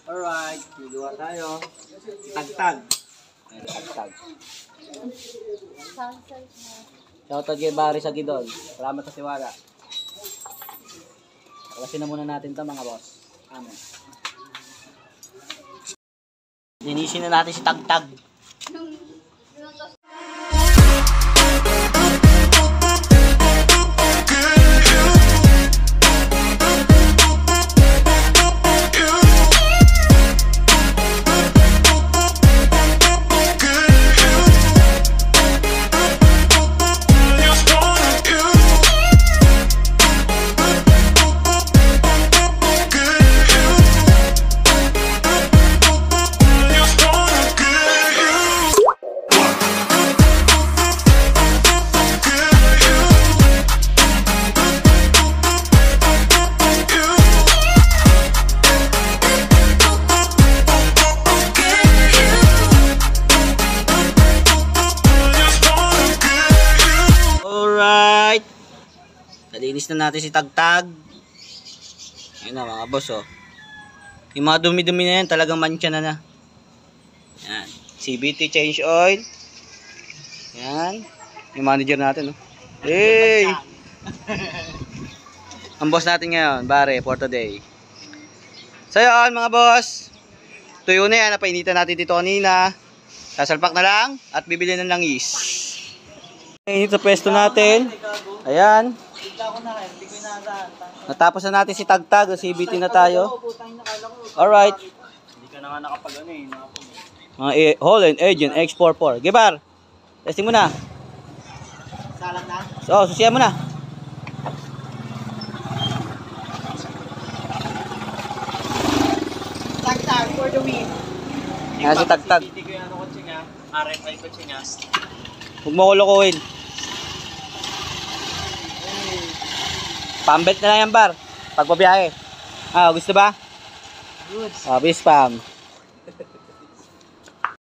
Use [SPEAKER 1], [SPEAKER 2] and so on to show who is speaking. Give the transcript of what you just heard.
[SPEAKER 1] Alright, magawa tayo. Tagtag. Tagtag. Shoutout kay Barry sa Gidol. Salamat sa tiwala. Palasin na muna natin ito mga boss. Amen. Linisin na natin si Tagtag. Alright. Nalinis na natin si Tagtag. Ayun na mga boss oh. Yung mga dumi-dumi na yan talagang mancha na. Yan. CVT change oil. Yan. Yung manager natin oh. Hey! Ang boss natin ngayon, Bare, for today. So yun mga boss. Tuyo na yan. Napainitan natin dito kanina. Sasalpak na lang at bibili ng langis. Init sa pwesto natin. Ayan. Natapos na natin si Tagtag. CVT na tayo. Alright.
[SPEAKER 2] Hindi ka na nga nakapag-ano eh.
[SPEAKER 1] Mga Holland Agent X44. Gibar. Testing mo na.
[SPEAKER 2] Salang na?
[SPEAKER 1] So, susiyan mo na.
[SPEAKER 2] Tagtag for the win.
[SPEAKER 1] Ayan si Tagtag.
[SPEAKER 2] CVT ko yung ano kotse niya. RFI kotse niya.
[SPEAKER 1] Huwag mo ko lokohin. Pambelt na lang yan, Bar. Pagpabiyahe. Gusto ba?
[SPEAKER 2] Good.
[SPEAKER 1] Bis pam.